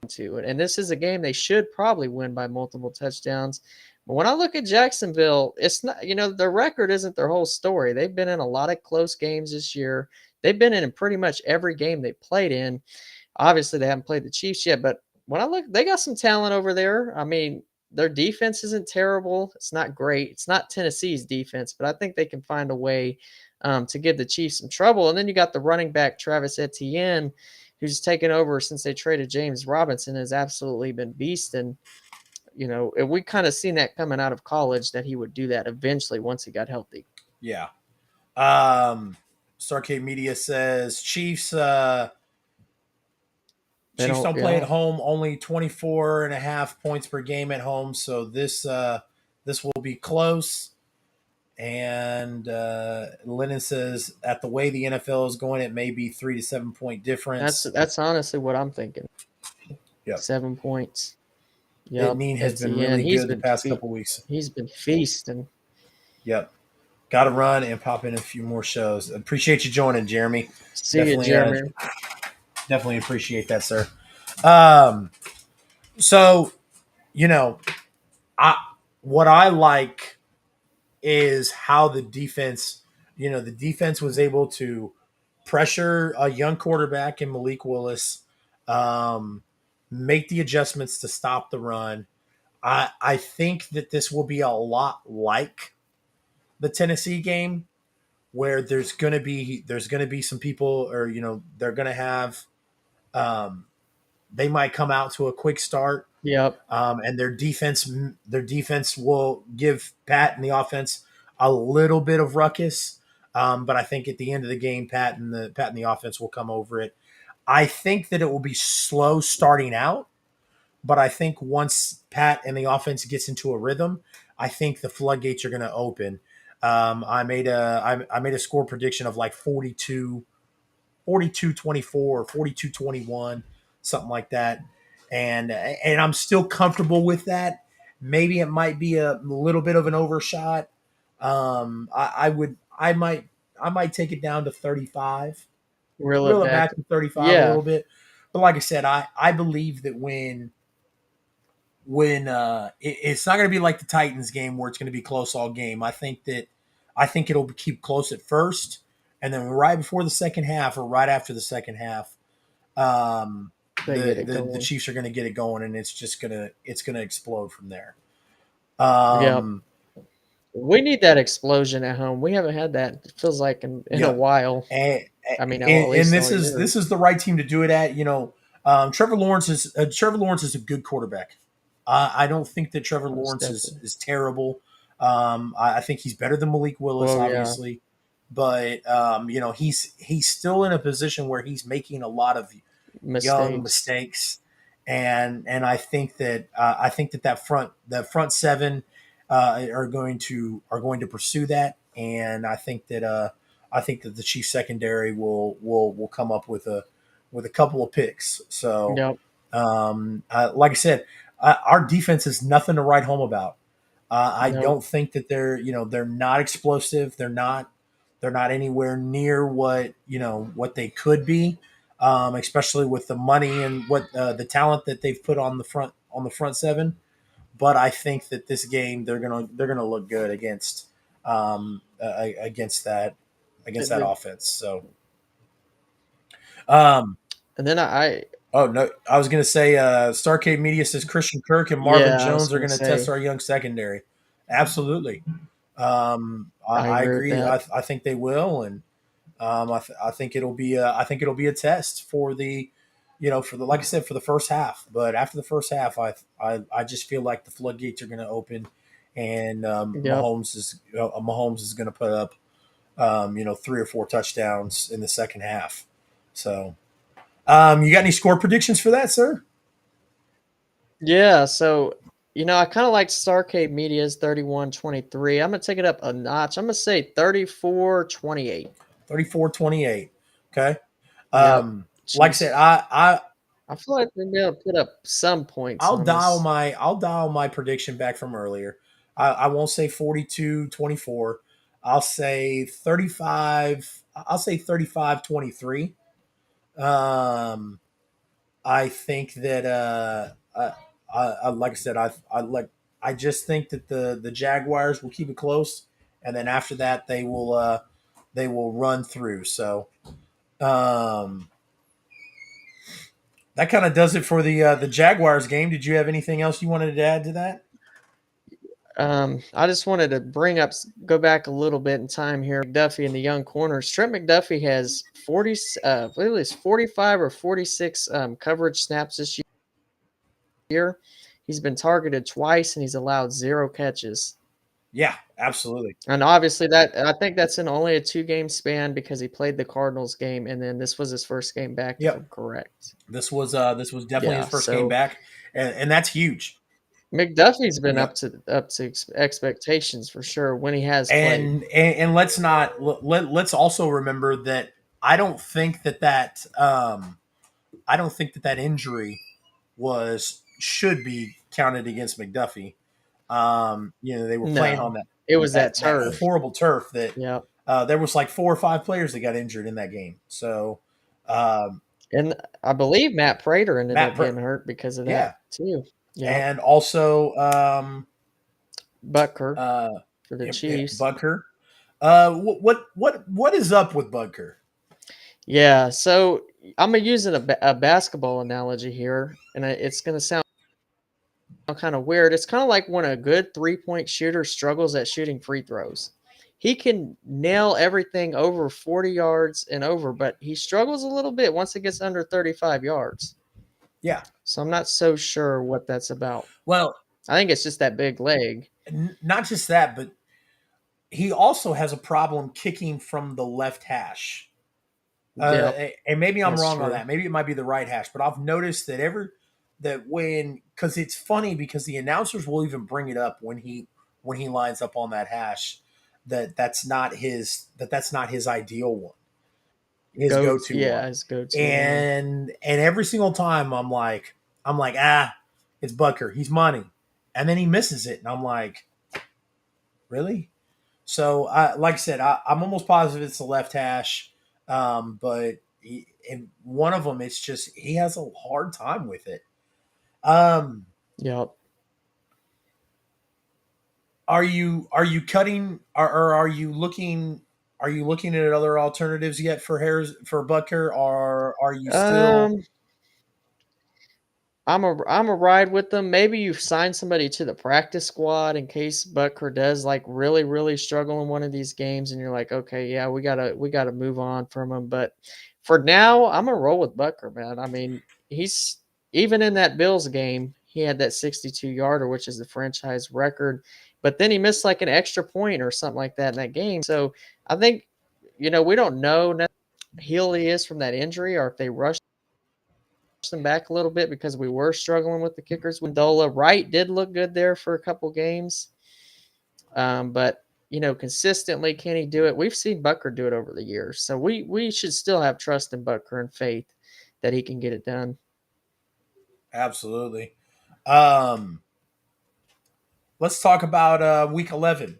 to. And this is a game they should probably win by multiple touchdowns. But when I look at Jacksonville, it's not, their record isn't their whole story. They've been in a lot of close games this year. They've been in pretty much every game they played in. Obviously, they haven't played the Chiefs yet, but when I look, they got some talent over there. I mean, their defense isn't terrible. It's not great. It's not Tennessee's defense, but I think they can find a way to give the Chiefs some trouble. And then you got the running back, Travis Etienne, who's taken over since they traded James Robinson, has absolutely been beast. And, and we kind of seen that coming out of college that he would do that eventually once he got healthy. Yeah. Um Starcade Media says They Chiefs don't, don't play at yeah. home, only 24.5 points per game at home. So this will be close. And Lennon says, at the way the NFL is going, it may be 3 to 7 point difference. That's honestly what I'm thinking. Yep. 7 points. Yep. Etnian has been Etienne, really good the past couple weeks. he's been feasting. Yep. Got to run and pop in a few more shows. Appreciate you joining, Jeremy. See you, Definitely, Jeremy. definitely appreciate that, sir. Um, so I what I like is how the defense was able to pressure a young quarterback in Malik Willis, um, make the adjustments to stop the run. I think that this will be a lot like the Tennessee game, where there's gonna be some people, or they're gonna have they might come out to a quick start, Yep. and their defense will give Pat and the offense a little bit of ruckus. But I think at the end of the game, Pat and the offense will come over it. I think that it will be slow starting out, but I think once Pat and the offense gets into a rhythm, I think the floodgates are going to open. I made a score prediction of like 42-24, 42-21, something like that. And I'm still comfortable with that. Maybe it might be a little bit of an overshot. I might take it down to 35, Reel it reel it back. back to 35 a Yeah. little bit. But like I said, I believe that it's not going to be like the Titans game where it's going to be close all game. I think it'll keep close at first, and then right before the second half or right after the second half, They get it the going. Chiefs are going to get it going, and it's gonna explode from there. Yep. Um, We need that explosion at home. We haven't had that. It feels like in a yeah, while. and, I mean, at and least this all is year. this is the right team to do it at. Trevor Lawrence is a good quarterback. I don't think that Trevor Most Lawrence is definitely. is terrible. I think he's better than Malik Willis, Well, yeah. obviously, but he's still in a position where he's making a lot of young Mistakes. mistakes, and I think that front seven are going to pursue that, and I think that the Chiefs secondary will come up with a couple of picks. So, Yep. like I said, our defense is nothing to write home about. I Nope. don't think that they're not explosive. They're not anywhere near what they could be, especially with the money and what the talent that they've put on the front seven. But I think that this game they're gonna look good against that The- offense. So, um, and then oh no, I was gonna say Starcade Media says Christian Kirk and Marvin yeah, I was Jones are gonna gonna test say our young secondary. Absolutely. I I agree with agree. that. I think they will, and I think it'll be a test for for the like I said for the first half. But after the first half, I just feel like the floodgates are going to open, and Yep. Mahomes is going to put up 3 or 4 touchdowns in the second half. So, you got any score predictions for that, sir? Yeah, so I kind of like Starcade Media's 31-23. I'm gonna take it up a notch. I'm gonna say 34-28. 34-28. Okay. Yep. Like I said, Chiefs. I feel like they'll be able to put up some points on us. I'll dial my prediction back from earlier. I won't say 42-24. I'll say 35. I'll say 35-23. Um, I think that like I said, I just think that the Jaguars will keep it close, and then after that they will run through. So um, that kind of does it for the Jaguars game. Did you have anything else you wanted to add to that? I just wanted to go back a little bit in time here. McDuffie and the young corners. Trent McDuffie has 40, I believe it's 45 or 46 coverage snaps this year. He's been targeted twice and he's allowed 0 catches. Yeah, absolutely. And obviously that I think that's in only a 2-game span because he played the Cardinals game and then this was his first game back, if Yep. I'm correct. This was definitely his Yeah, first game so back, and that's huge. McDuffie's been Yep. up to expectations for sure when he has played. And let's not let's also remember that I don't think I don't think that injury was should be counted against McDuffie. They were playing on No, it was that that turf. horrible turf that Yep. there was like 4 or 5 players that got injured in that game. So um, And I believe Matt Prater ended Matt, up getting hurt because of yeah, that too. Yep. and also Butker uh, for the Chiefs. Butker. What is up with Butker? Yeah, so I'm gonna use a basketball analogy here, and it's gonna sound kind of weird. It's kind of like when a good 3-point shooter struggles at shooting free throws. He can nail everything over 40 yards and over, but he struggles a little bit once it gets under 35 yards. Yeah. So I'm not so sure what that's about. Well, I think it's just that big leg. not just that, but he also has a problem kicking from the left hash. Yep, And maybe I'm that's wrong on true. that. Maybe it might be the right hash, but I've noticed that when because it's funny because the announcers will even bring it up when he lines up on that hash that's not his ideal one, his go to Yeah, one, his go-to one. and every single time I'm like it's Butker, he's money, and then he misses it, and I'm like really. So, like I said, I'm almost positive it's the left hash, but in one of them, it's just he has a hard time with it. Um, Yep. are you cutting or are you looking at other alternatives yet for Harris for Butker, or are you still? Um, I'm a ride with them. Maybe you sign somebody to the practice squad in case Butker does like really struggle in one of these games, and you're like, okay, yeah, we gotta move on from him. But for now, I'm gonna roll with Butker, man. I mean, he's even in that Bills game, he had that 62 yarder, which is the franchise record. But then he missed like an extra point or something like that in that game. So I think we don't know heal he is from that injury or if they rushed him back a little bit because we were struggling with the kickers. Windola Wright did look good there for a couple games. But consistently, can he do it? We've seen Butker do it over the years, so we should still have trust in Butker and faith that he can get it done. Absolutely. Let's talk about Week 11.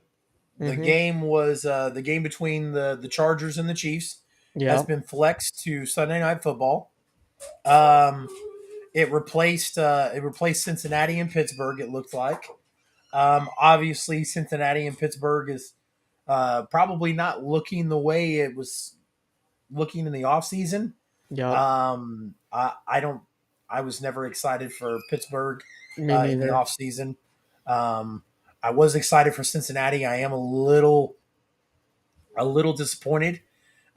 The Mm-hmm. game was the game between the Chargers and the Chiefs has Yeah, been flexed to Sunday Night Football. Um, it replaced Cincinnati and Pittsburgh. It looked like. Obviously, Cincinnati and Pittsburgh is probably not looking the way it was looking in the offseason. yep. I don't. I was never excited for Pittsburgh Me in the neither. offseason. I was excited for Cincinnati. I am a little disappointed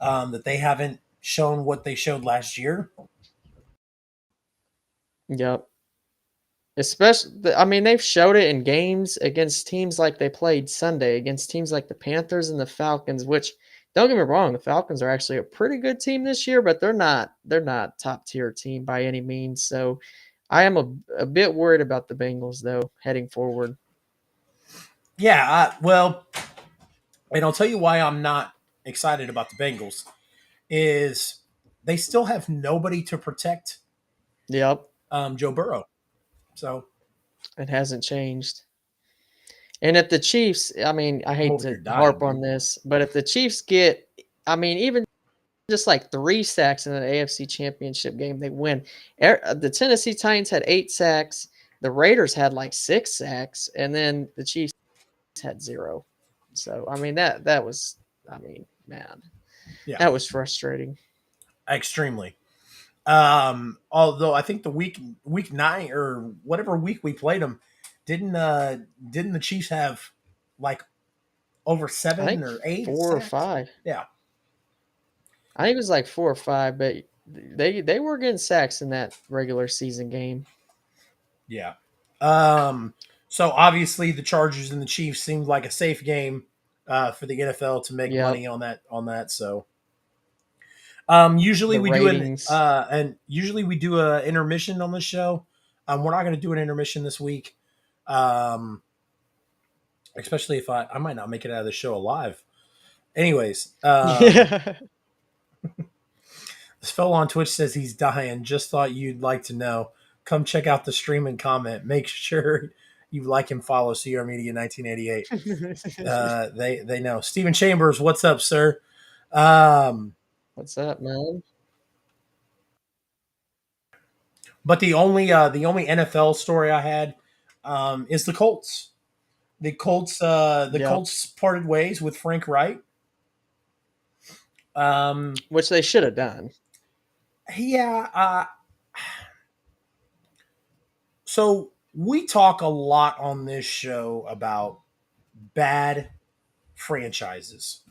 that they haven't shown what they showed last year. Yep. Especially, I mean, they've showed it in games against teams like they played Sunday, against teams like the Panthers and the Falcons, which don't get me wrong, the Falcons are actually a pretty good team this year, but they're not top tier team by any means. So I am a bit worried about the Bengals though, heading forward. Yeah, well, and I'll tell you why I'm not excited about the Bengals is they still have nobody to protect Yep. Joe Burrow. So It hasn't changed. And if the Chiefs, I mean, I I'm hate over to here dying, harp on dude. this, but if the Chiefs get, I mean, even just like 3 sacks in an AFC Championship game, they win. The Tennessee Titans had 8 sacks. The Raiders had like 6 sacks, and then the Chiefs had 0. So I mean that was, I mean, man, Yeah, that was frustrating. extremely. Although I think the week 9 or whatever week we played them, didn't the Chiefs have like over I 7 think or 8 4 or sacks? 5. Yeah, I think it was like 4 or 5, but they were getting sacks in that regular season game. yeah. Um, so obviously the Chargers and the Chiefs seemed like a safe game for the NFL to make Yep. money on that. So usually The we do an ratings. and usually we do a intermission on the show. We're not going to do an intermission this week, um, especially if I might not make it out of the show alive. Anyways, Yeah. this fellow on Twitch says he's dying. Just thought you'd like to know. Come check out the stream and comment. Make sure you like and follow CR Media 1988. They know. Steven Chambers, what's up, sir? What's up, man? But the only NFL story I had is the Colts. The Yep. Colts parted ways with Frank Wright. Which they should have done. Yeah. So we talk a lot on this show about bad franchises.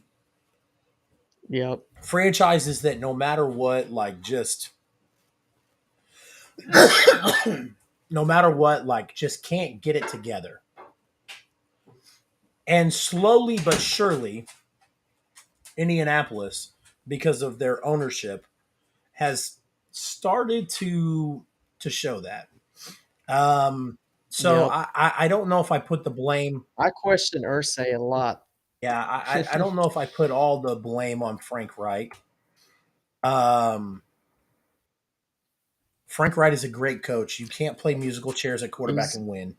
Yep. Franchises that no matter what, like just no matter what, like just can't get it together. And slowly but surely, Indianapolis, because of their ownership, has started to show that. So Yep. I don't know if I put the blame. I question Ursay a lot. Yeah, I don't know if I put all the blame on Frank Wright. Um, Frank Wright is a great coach. You can't play musical chairs at quarterback He's and win.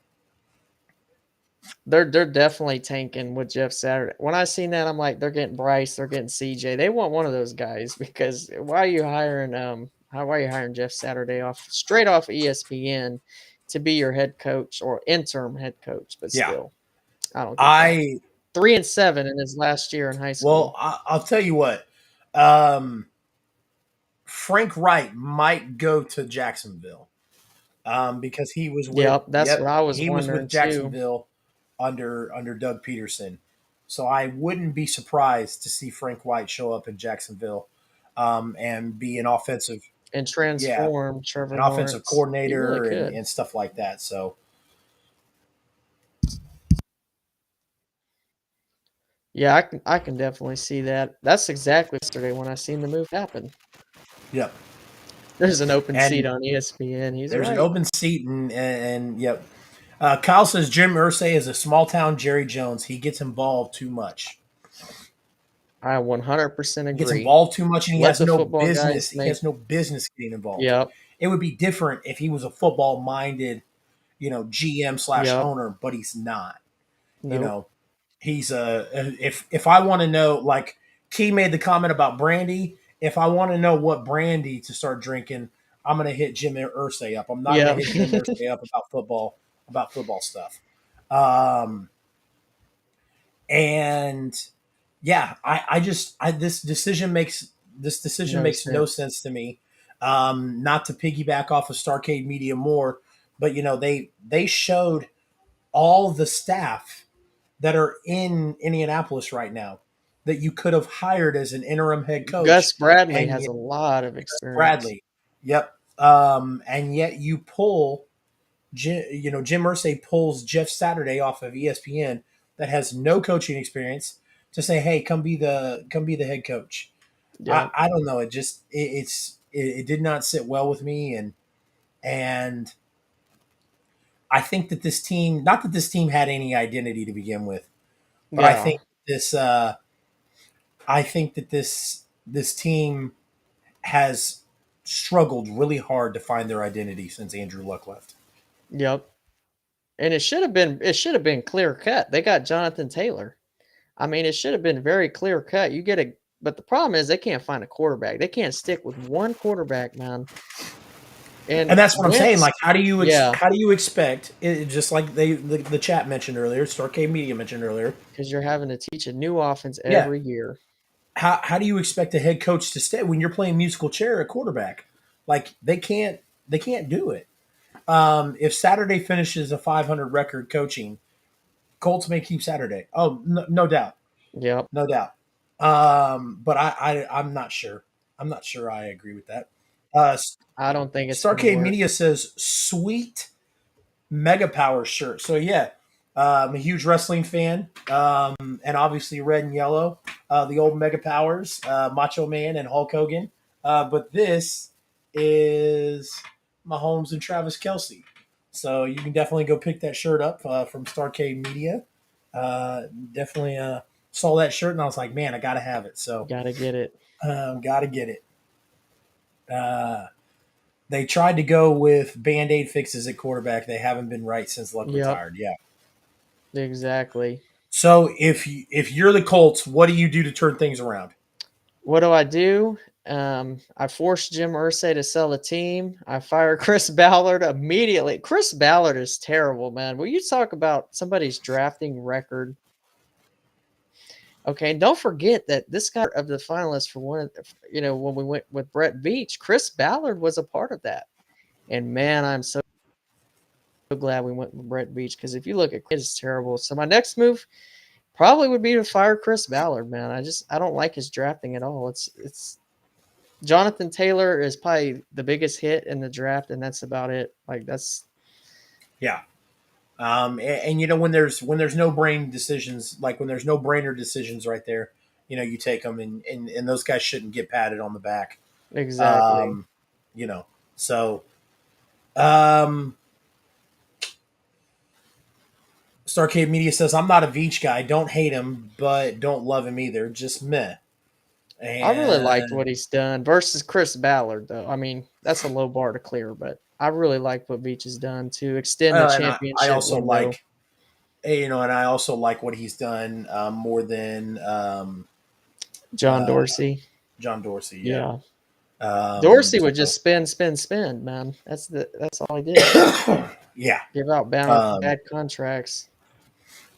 they're definitely tanking with Jeff Saturday. When I seen that, I'm like, they're getting Bryce, they're getting CJ. They want one of those guys because why are you hiring why are you hiring Jeff Saturday straight off ESPN to be your head coach or interim head coach? But Yeah, still, I don't get that. I 3-7 in his last year in high well, school. I'll tell you what. Um, Frank Wright might go to Jacksonville because he was with Yep, that's what I was he was with wondering too. Jacksonville under Doug Peterson. So I wouldn't be surprised to see Frank White show up in Jacksonville and be And yeah, transform Trevor an offensive Lawrence. He really coordinator and, could. and stuff like that. So Yeah, I can definitely see that. That's exactly yesterday when I seen the move happen. Yep. There's an open seat And on ESPN. He's there's an right. open seat, and yep. Kyle says Jim Irsay is a small town Jerry Jones. He gets involved too much. I 100% He gets agree. involved too much, and he Let has the no football business. guys He make. has no business getting involved. Yep. It would be different if he was a football minded, GM slash Yep. owner, but he's not. You Nope. know, he's a if I want to know, like Key made the comment about brandy. If I want to know what brandy to start drinking, I'm gonna hit Jim Irsay up. I'm not gonna Yep. hit Jim Irsay up about football stuff. Um, and yeah, this decision No makes no sense. sense to me. Not to piggyback off of Starcade Media more, but they showed all the staff that are in Indianapolis right now that you could have hired as an interim head Gus coach, Bradley and has yet a lot of experience. Bradley, yep, and yet you pull Jim Irsay pulls Jeff Saturday off of ESPN that has no coaching experience to say, "Hey, come be the head coach." Yep. I don't know. It just it did not sit well with me, and I think that this team, not that this team had any identity to begin with, but Yeah. this I think that this team has struggled really hard to find their identity since Andrew Luck left. Yep. And it should have been clear cut. They got Jonathan Taylor. I mean, it should have been very clear cut. But the problem is they can't find a quarterback. They can't stick with one quarterback, man. And And that's what I'm saying. Wentz, Like, yeah, how do you expect? Just like the chat mentioned earlier, Starcade Media mentioned earlier. because you're having to teach a new offense Yeah, every year. how do you expect a head coach to stay when you're playing musical chair at quarterback? Like they can't do it. If Saturday finishes a 500 record coaching, Colts may keep Saturday. Oh, no doubt, Yep. no doubt. But I'm not sure. I'm not sure I agree with that. Uh, I don't think it's going to Starcade work. Media says sweet Mega Power shirt. So yeah, I'm a huge wrestling fan, and obviously red and yellow, the old Mega Powers, Macho Man and Hulk Hogan. But this is Mahomes and Travis Kelsey. So you can definitely go pick that shirt up from Starcade Media. Definitely saw that shirt and I was like, man, I gotta have it. So Got to get it. gotta get it. Uh, they tried to go with band aid fixes at quarterback. They haven't been right since Luck Yep. retired. Yeah. Exactly. So if you're the Colts, what do you do to turn things around? What do I do? I forced Jim Irsay to sell the team. I fire Chris Ballard immediately. Chris Ballard is terrible, man. Will you talk about somebody's drafting record? Okay, and don't forget that this guy of the finalists for when we went with Brett Veach, Chris Ballard was a part of that. And man, I'm so glad we went with Brett Veach because if you look at Chris, it's terrible. So my next move probably would be to fire Chris Ballard, man. I don't like his drafting at all. It's Jonathan Taylor is probably the biggest hit in the draft, and that's about it. Like that's Yeah. And when there's no brain decisions, like when there's no brainer decisions right there, you take them and those guys shouldn't get patted on the back. exactly. Um, you know, so um, Starcade Media says I'm not a Veach guy. Don't hate him, but don't love him either. Just meh. I really liked And what he's done versus Chris Ballard, though. I mean, that's a low bar to clear, but I really like what Veach has done to extend the I championship also window. like and I also like what he's done more than John uh, Dorsey. John Dorsey. Yeah. Yeah. Dorsey would So just spend, man. That's all he did. yeah. Give out Um, bad contracts.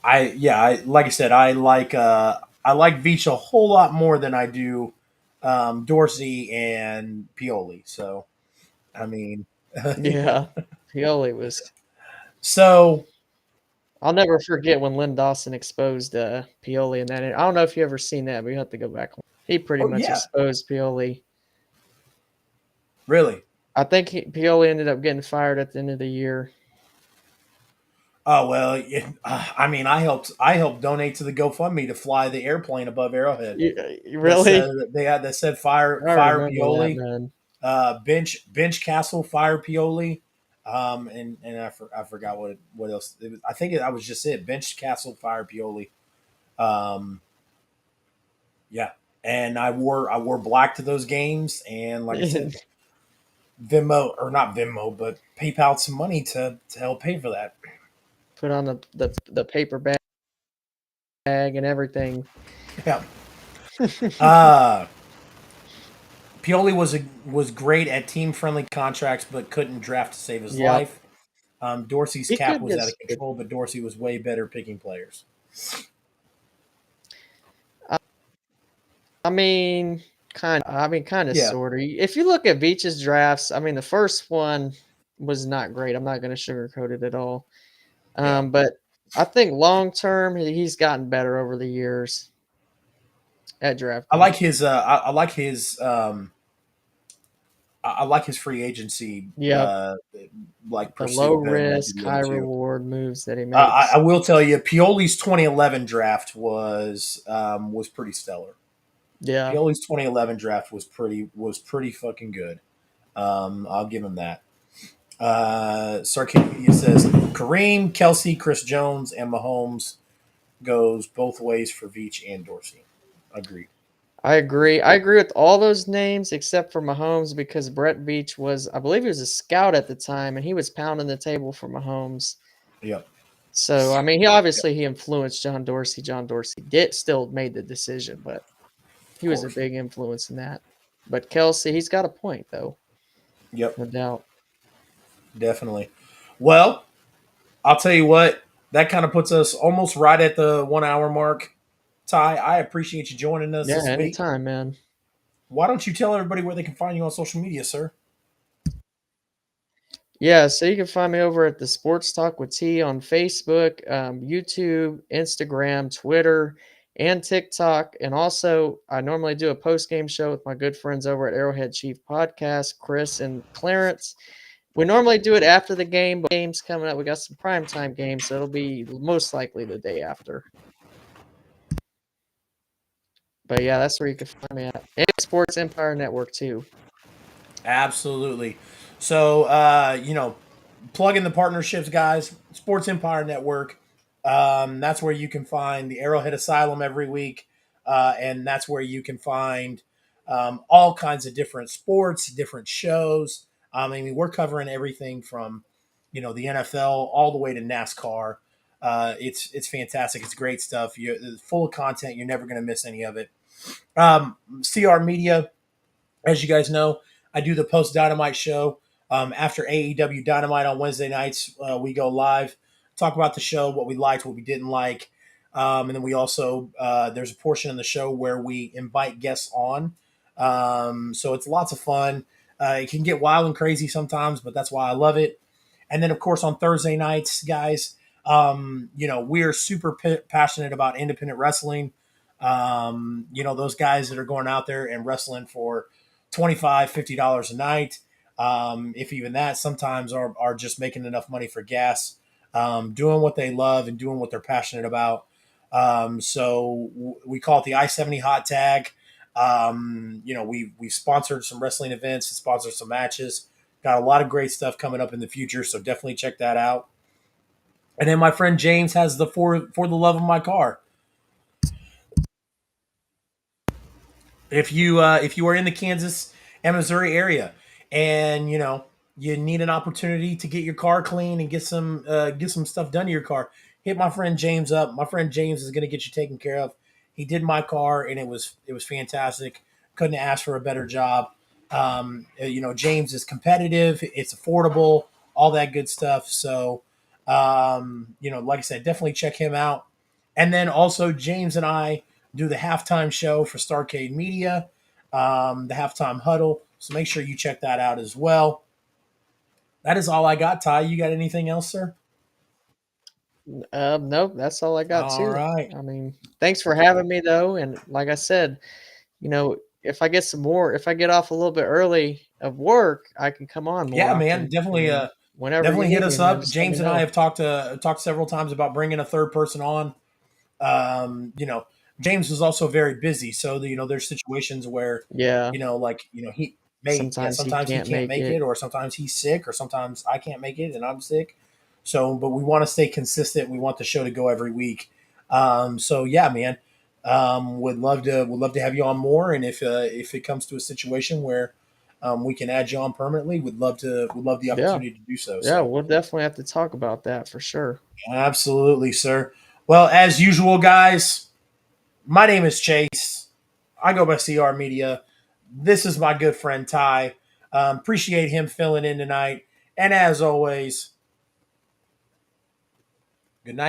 like I said, I like Veach a whole lot more than I do Dorsey and Pioli. So I mean, Yeah. Pioli was. so I'll never forget when Lynn Dawson exposed Pioli in that. I don't know if you ever seen that, but you have to go back. He pretty oh much yeah, exposed Pioli. really. I think Pioli ended up getting fired at the end of the year. Oh well, I mean, I helped donate to the GoFundMe to fly the airplane above Arrowhead. You That said really? that said fire I fire remember that, Pioli, man. bench Castle fire Pioli, and I forgot what else. I think that was just it. Bench Castle fire Pioli. Um, yeah, and I wore black to those games, and like I said, Venmo or not Venmo, but PayPal some money to help pay for that. Put on the paper bag and everything. Yeah. Uh Pioli was great at team friendly contracts, but couldn't draft to save his Yep. life. Dorsey's He cap could was get out of good. control, but Dorsey was way better picking players. I mean, kind of, Yeah, sort of. If you look at Beach's drafts, I mean, the first one was not great. I'm not going to sugarcoat it at all. yeah. But I think long term, he's gotten better over the years at I drafting. like his. I like his. I like his free agency. Yep. Like The low pursuit better than I did risk, the high other two. reward moves that he I makes. will tell you, Pioli's 2011 draft was pretty stellar. Yeah. Pioli's 2011 draft was pretty fucking good. I'll give him that. Sarkisian says Kareem, Kelsey, Chris Jones, and Mahomes goes both ways for Veach and Dorsey. Agreed. I agree. I agree with all those names except for Mahomes because Brett Veach was, I believe he was a scout at the time, and he was pounding the table for Mahomes. Yep. So I mean, he influenced John Dorsey. John Dorsey did still made the decision, but he Of was a course. big influence in that. But Kelsey, he's got a point though, Yep. no doubt. Definitely. Well, I'll tell you what. That kind of puts us almost right at the 1 hour mark. Ty, I appreciate you joining us Yeah, this week. anytime, man. Why don't you tell everybody where they can find you on social media, sir? Yeah, so you can find me over at the Sports Talk with T on Facebook, YouTube, Instagram, Twitter, and TikTok. And also, I normally do a post game show with my good friends over at Arrowhead Chief Podcast, Chris and Clarence. We normally do it after the game, but game's coming up. We got some primetime games, so it'll be most likely the day after. But yeah, that's where you can find me at. And Sports Empire Network too. Absolutely. So, plug in the partnerships, guys. Sports Empire Network. That's where you can find the Arrowhead Asylum every week, and that's where you can find all kinds of different sports, different shows. I mean, we're covering everything from, the NFL all the way to NASCAR. It's fantastic. It's great stuff. It's full of content. You're never going to miss any of it. CR Media, as you guys know, I do the post Dynamite show. After AEW Dynamite on Wednesday nights, we go live, talk about the show, what we liked, what we didn't like. And then we also, there's a portion of the show where we invite guests on. So it's lots of fun. It can get wild and crazy sometimes, but that's why I love it. And then, of course, on Thursday nights, guys, we are super passionate about independent wrestling. Those guys that are going out there and wrestling for $25, $50 a night. If even that, sometimes are just making enough money for gas, doing what they love and doing what they're passionate about. We call it the I-70 hot tag. We sponsored some wrestling events and sponsored some matches. Got a lot of great stuff coming up in the future, so definitely check that out. And then my friend James has the for the love of my car. If you are in the Kansas and Missouri area, and you need an opportunity to get your car clean and get some stuff done to your car, hit my friend James up. My friend James is going to get you taken care of. He did my car, and it was fantastic. Couldn't ask for a better job. James is competitive. It's affordable. All that good stuff. So, like I said, definitely check him out. And then also James and I do the halftime show for Starcade Media, the halftime huddle. So make sure you check that out as well. That is all I got, Ty. You got anything else, sir? Nope, that's all I got All too. right. I mean, thanks for having me though. And like I said, if I get off a little bit early of work, I can come on more Yeah, man. often. I Definitely. mean, whenever you Definitely need hit me, us man, up. just let me James and know. I have talked several times about bringing a third person on. James was also very busy, so there's situations where Yeah, sometimes he can't can't make make it. it, or sometimes he's sick, or sometimes I can't make it and I'm sick. So, but we want to stay consistent. We want the show to go every week. So yeah, man, would love to have you on more. And if it comes to a situation where we can add you on permanently, would love the Yeah, opportunity to do so. yeah, So we'll definitely have to talk about that for sure. absolutely, sir. Well, as usual, guys, my name is Chase. I go by CR Media. This is my good friend Ty. Appreciate him filling in tonight. And as always,